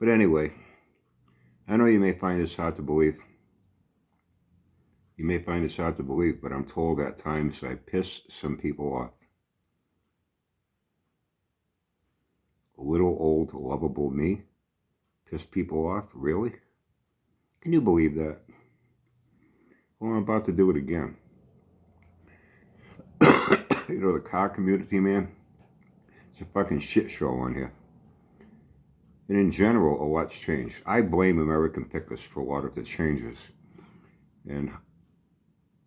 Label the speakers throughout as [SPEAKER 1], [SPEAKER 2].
[SPEAKER 1] But anyway, I know you may find this hard to believe. You may find this hard to believe, but I'm told at times I piss some people off. A little old, lovable me piss people off? Really? Can you believe that? Well, I'm about to do it again. You know, the car community, man, it's a fucking shit show on here. And in general, a lot's changed. I blame American pickers for a lot of the changes and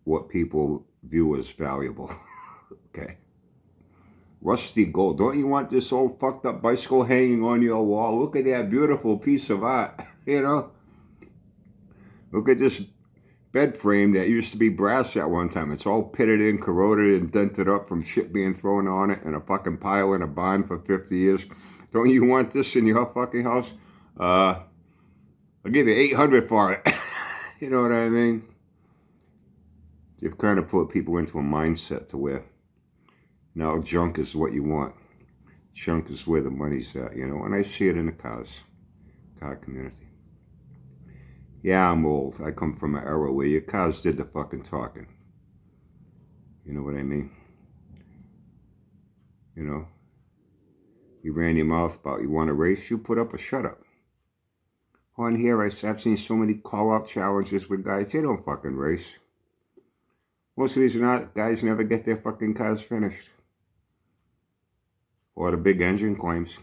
[SPEAKER 1] what people view as valuable. Okay. Rusty gold. Don't you want this old fucked up bicycle hanging on your wall? Look at that beautiful piece of art, you know? Look at this bed frame that used to be brass at one time. It's all pitted in, corroded, and dented up from shit being thrown on it and a fucking pile in a barn for 50 years. Don't you want this in your fucking house? I'll give you $800 for it. You know what I mean? You've kind of put people into a mindset to where now junk is what you want. Junk is where the money's at, you know? And I see it in the car community. Yeah, I'm old. I come from an era where your cars did the fucking talking. You know what I mean? You know? You ran your mouth about you want to race, you put up a shut up. On here, I've seen so many call-out challenges with guys. They don't fucking race. Most of these guys never get their fucking cars finished. Or the big engine claims.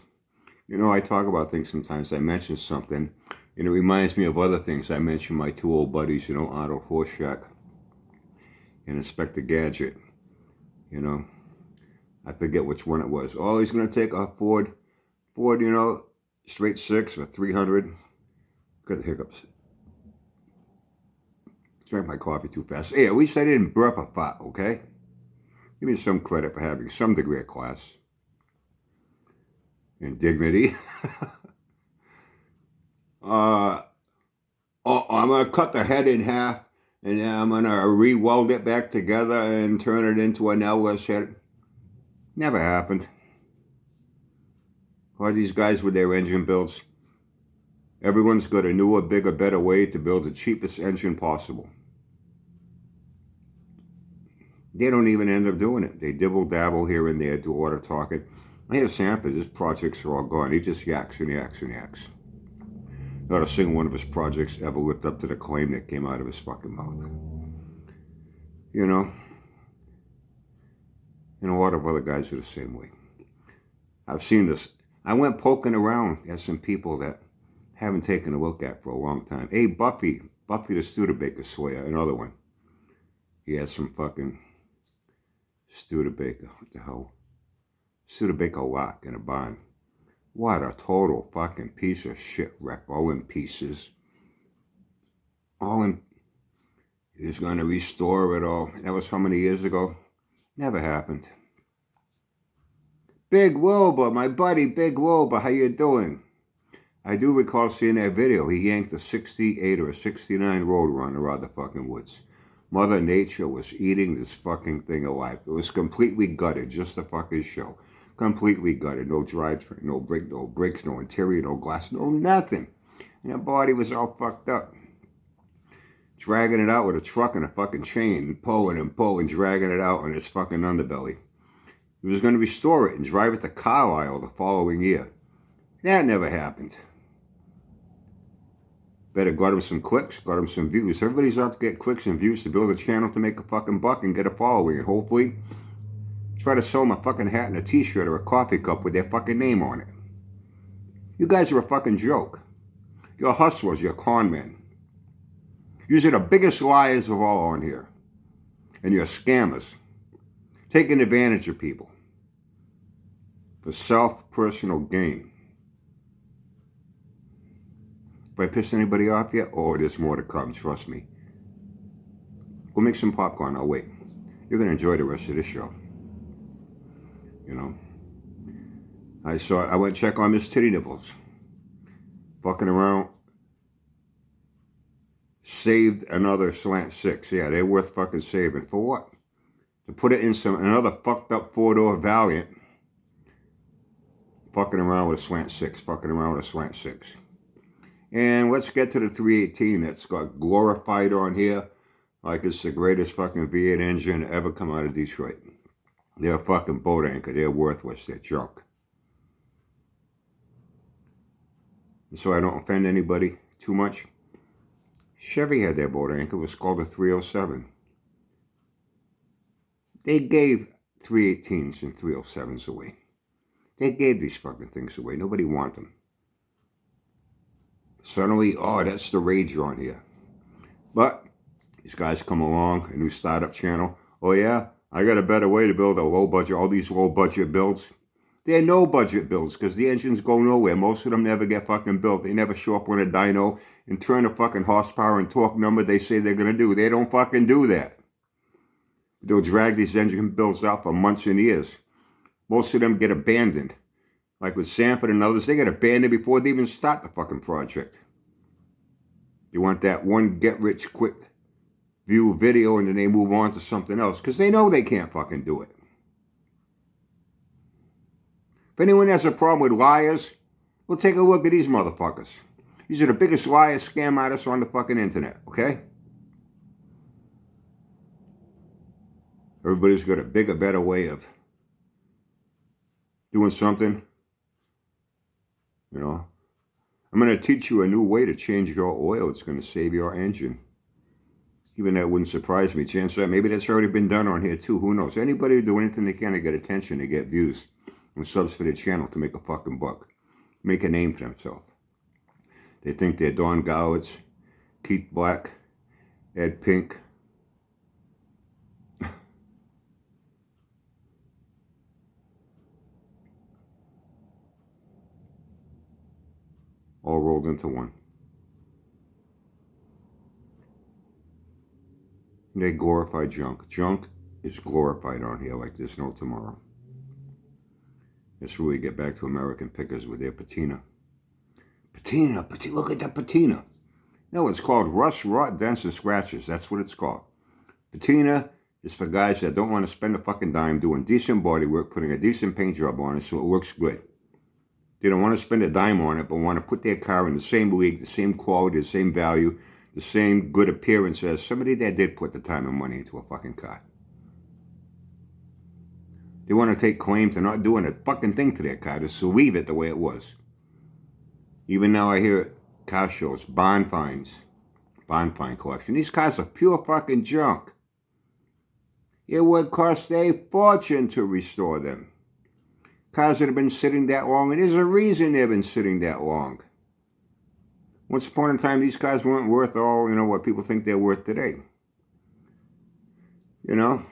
[SPEAKER 1] You know, I talk about things sometimes. I mention something, and it reminds me of other things. I mentioned my two old buddies, you know, Otto Horshack and Inspector Gadget. You know, I forget which one it was. Oh, he's going to take a Ford, you know, straight six for $300. Got the hiccups. Drank my coffee too fast. Hey, at least I didn't burp a fart, okay? Give me some credit for having some degree of class and dignity. I'm going to cut the head in half, and then I'm going to re-weld it back together and turn it into an L-less head. Never happened. All these guys with their engine builds, everyone's got a newer, bigger, better way to build the cheapest engine possible. They don't even end up doing it. They dibble-dabble here and there, do a lot of talking. I hear Sanford, his projects are all gone. He just yaks and yaks and yaks. Not a single one of his projects ever lived up to the claim that came out of his fucking mouth. You know? And a lot of other guys are the same way. I've seen this. I went poking around at some people that I haven't taken a look at for a long time. Hey, Buffy the Studebaker Slayer, another one. He has some fucking Studebaker, what the hell? Studebaker lock in a barn. What a total fucking piece of shit wreck, all in pieces. He's going to restore it all. That was how many years ago? Never happened. Big Wilbur, my buddy Big Wilbur, how you doing? I do recall seeing that video. He yanked a 68 or a 69 Roadrunner out of the fucking woods. Mother Nature was eating this fucking thing alive. It was completely gutted, just a fucking show. Completely gutted. No drivetrain, no brakes, no interior, no glass, no nothing. And that body was all fucked up. Dragging it out with a truck and a fucking chain, pulling, dragging it out on its fucking underbelly. He was going to restore it and drive it to Carlisle the following year. That never happened. Better got him some clicks, got him some views. Everybody's out to get clicks and views to build a channel to make a fucking buck and get a following. And hopefully, try to sell them a fucking hat and a t-shirt or a coffee cup with their fucking name on it. You guys are a fucking joke. You're hustlers, you're con men. You're the biggest liars of all on here. And you're scammers. Taking advantage of people. For self-personal gain. If I piss anybody off yet? Oh, there's more to come, trust me. Go make some popcorn, I'll wait. You're going to enjoy the rest of this show. You know? I went check on Miss Titty Nipples. Fucking around. Saved another slant six. Yeah, they're worth fucking saving. For what? To put it in another fucked up four-door Valiant. Fucking around with a slant six. And let's get to the 318 that's got glorified on here like it's the greatest fucking V8 engine ever come out of Detroit. They're a fucking boat anchor. They're worthless. They're junk. And so I don't offend anybody too much. Chevy had their boat anchor. It was called a 307. They gave 318s and 307s away. They gave these fucking things away. Nobody want them. Suddenly, oh, that's the rage on here. But these guys come along, a new startup channel. Oh yeah, I got a better way to build a low budget, all these low budget builds. They're no budget builds because the engines go nowhere. Most of them never get fucking built. They never show up on a dyno and turn the fucking horsepower and torque number they say they're going to do. They don't fucking do that. They'll drag these engine builds out for months and years. Most of them get abandoned. Like with Sanford and others, they get abandoned before they even start the fucking project. They want that one get-rich-quick view video and then they move on to something else because they know they can't fucking do it. If anyone has a problem with liars, well, take a look at these motherfuckers. These are the biggest liar scam artists on the fucking internet, okay? Everybody's got a bigger, better way of doing something. You know, I'm going to teach you a new way to change your oil. It's going to save your engine. Even that wouldn't surprise me. Chances are maybe that's already been done on here too. Who knows? Anybody do anything they can to get attention, to get views, and subs for their channel to make a fucking buck. Make a name for themselves. They think they're Don Gowitz, Keith Black, Ed Pink. All rolled into one. They glorify junk. Junk is glorified on here like there's no tomorrow. That's where we get back to American pickers with their patina. Patina, look at that patina. No, it's called rust, rot, dents, and scratches. That's what it's called. Patina is for guys that don't want to spend a fucking dime doing decent body work, putting a decent paint job on it so it looks good. They don't want to spend a dime on it, but want to put their car in the same league, the same quality, the same value, the same good appearance as somebody that did put the time and money into a fucking car. They want to take claim to not doing a fucking thing to their car, just to leave it the way it was. Even now I hear car shows, Bond Fine collection. These cars are pure fucking junk. It would cost a fortune to restore them. Cars that have been sitting that long, and there's a reason they've been sitting that long. Once upon a time, these cars weren't worth all, what people think they're worth today. Got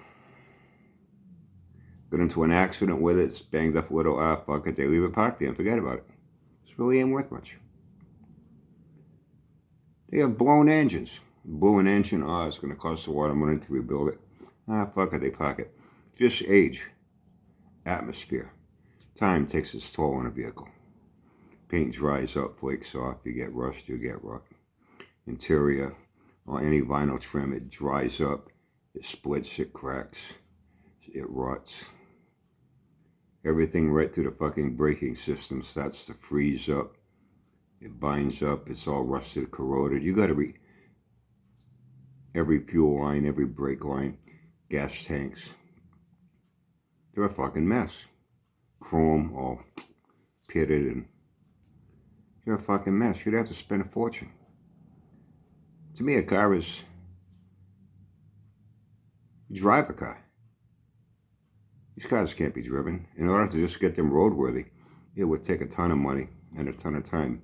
[SPEAKER 1] into an accident with it, it's banged up a little, fuck it, they leave it parked there and forget about it. It really ain't worth much. They have blown engines. Blew an engine, it's going to cost a lot of money to rebuild it. Fuck it, they park it. Just age. Atmosphere. Time takes its toll on a vehicle. Paint dries up, flakes off, you get rust, you get rot. Interior, or any vinyl trim, it dries up, it splits, it cracks, it rots. Everything right through the fucking braking system starts to freeze up. It binds up, it's all rusted, corroded. You gotta every fuel line, every brake line, gas tanks. They're a fucking mess. Chrome all pitted and you're a fucking mess. You'd have to spend a fortune. To me, a car is, you drive a car. These cars can't be driven. In order to just get them roadworthy, it would take a ton of money and a ton of time.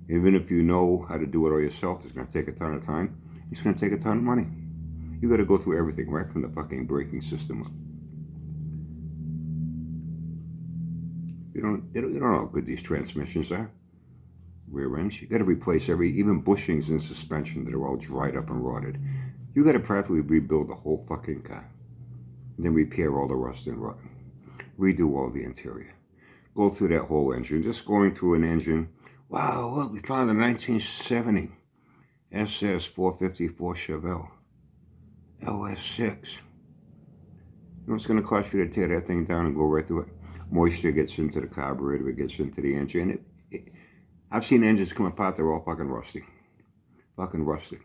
[SPEAKER 1] Even if you know how to do it all yourself, it's going to take a ton of time. It's going to take a ton of money. You got to go through everything, right from the fucking braking system up. You don't know how good these transmissions are. Rear ends. You got to replace even bushings and suspension that are all dried up and rotted. You got to practically rebuild the whole fucking car. And then repair all the rust and rot. Redo all the interior. Go through that whole engine. Just going through an engine. Wow, look, we found a 1970 SS 454 Chevelle. LS6. You know it's going to cost you to tear that thing down and go right through it? Moisture gets into the carburetor, it gets into the engine. I've seen engines come apart, they're all fucking rusty. Fucking rusty.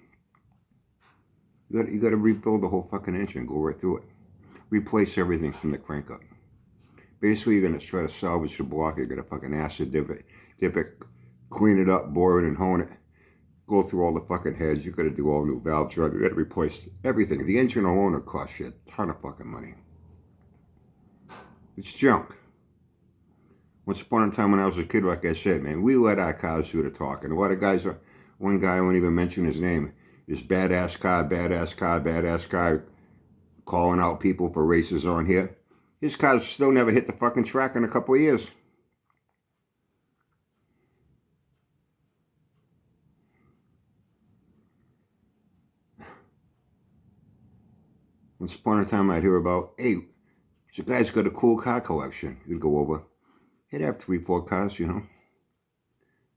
[SPEAKER 1] You got to rebuild the whole fucking engine, go right through it. Replace everything from the crank up. Basically, you're going to try to salvage the block. You're going to fucking acid dip it, clean it up, bore it and hone it. Go through all the fucking heads. You got to do all new valve drug. You got to replace everything. The engine alone will cost you a ton of fucking money. It's junk. Once upon a time when I was a kid, like I said, man, we let our cars do the talking. A lot of guys are, one guy, I won't even mention his name, is badass car, calling out people for races on here. His cars still never hit the fucking track in a couple of years. Once upon a time I'd hear about, hey, this guy's got a cool car collection. You'd go over. He'd have 3-4 cars, you know.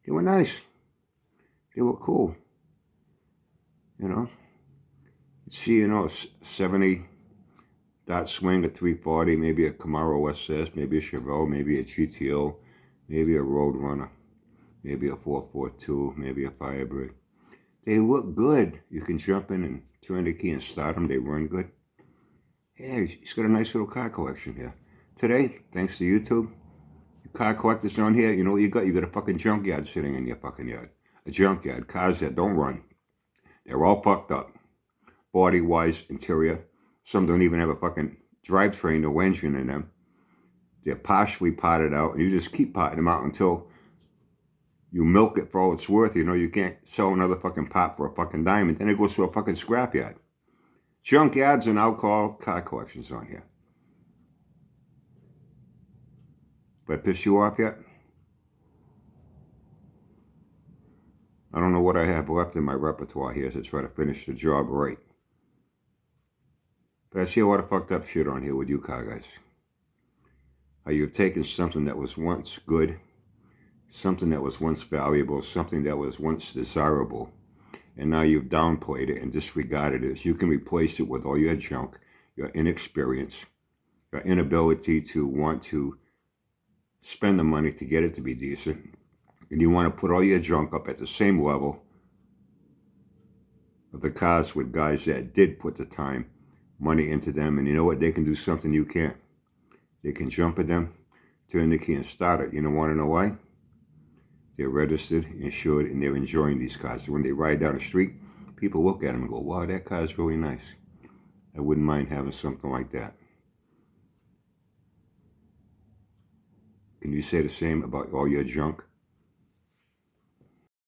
[SPEAKER 1] They were nice. They were cool. You know. You'd see, you know, a 70 dot swing, a 340, maybe a Camaro SS, maybe a Chevrolet, maybe a GTO, maybe a Roadrunner, maybe a 442, maybe a Firebird. They look good. You can jump in and turn the key and start them. They run good. Yeah, he's got a nice little car collection here. Today, thanks to YouTube, car collectors on here, you know what you got? You got a fucking junkyard sitting in your fucking yard. A junkyard. Cars that don't run. They're all fucked up. Body-wise, interior. Some don't even have a fucking drivetrain, no engine in them. They're partially potted out, and you just keep potting them out until you milk it for all it's worth. You know, you can't sell another fucking pot for a fucking diamond. Then it goes to a fucking scrapyard. Junkyards and alcohol car collections on here. Have I pissed you off yet? I don't know what I have left in my repertoire here to try to finish the job right. But I see a lot of fucked up shit on here with you car guys. How you've taken something that was once good, something that was once valuable, something that was once desirable, and now you've downplayed it and disregarded it. So you can replace it with all your junk, your inexperience, your inability to want to spend the money to get it to be decent, and you want to put all your junk up at the same level of the cars with guys that did put the time, money into them, and you know what? They can do something you can't. They can jump at them, turn the key and start it. You don't want to know why? They're registered, insured, and they're enjoying these cars. So when they ride down the street, people look at them and go, wow, that car's really nice. I wouldn't mind having something like that. Can you say the same about all your junk?